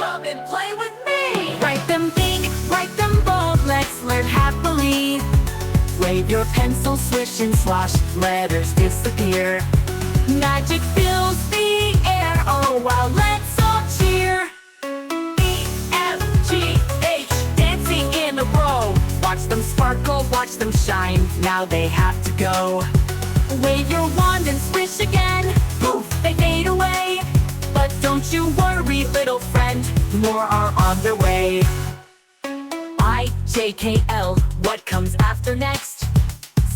Come and play with me. Write them big, write them bold, let's learn happily. Wave your pencil, swish and swash, letters disappear. Magic fills the air, oh wow, let's all cheer. E-F-G-H, dancing in a row. Watch them sparkle, watch them shine, now they have to go. Wave your wand and swish again, poof, they fade away. But don't you worry, little friend, more are on their way. I-J-K-L, what comes after next?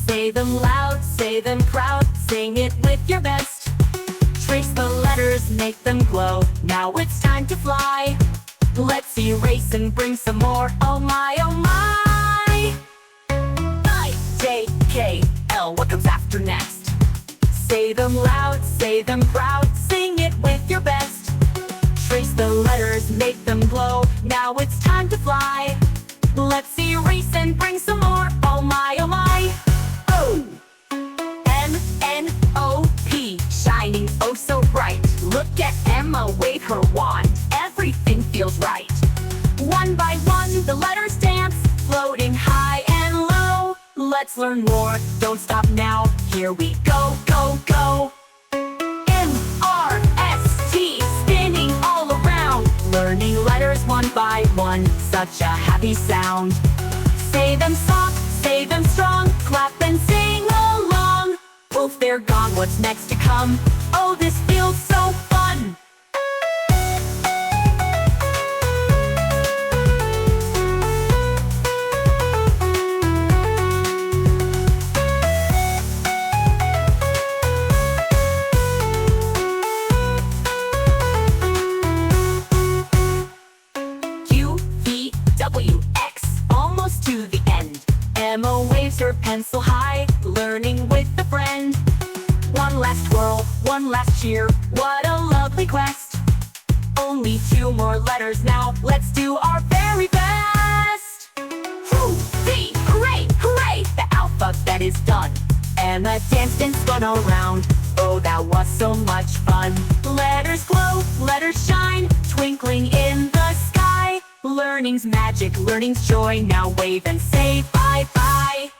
Say them loud, say them proud, sing it with your best. Trace the letters, make them glow, now it's time to fly. Let's erase and bring some more, oh my, oh my. I-J-K-L, what comes after next? Say them loud, say them proud, sing it with your best. Trace the letters, make them glow, now it's time to fly. Let's erase and bring some more, oh my, oh my. O-M-N-O-P, shining oh so bright. Look at Emma wave her wand, everything feels right. One by one the letters dance, floating high and low. Let's learn more, don't stop now, here we go, go, go. M-R-S-T, spinning all around, learning letters one by one, such a happy sound. Say them soft, say them strong, clap and sing along. Poof, they're gone, what's next to come? Oh, this feels so fun! W-X, almost to the end. Emma waves her pencil high, learning with a friend. One last twirl, one last cheer, what a lovely quest. Only 2 more letters now, let's do our very best. Hoo-dee, hooray, hooray, the alphabet is done. Emma danced and spun around, oh that was so much fun. Letters glow, letters shine, twinkling in the sky. Learning's magic, learning's joy, now wave and say bye-bye.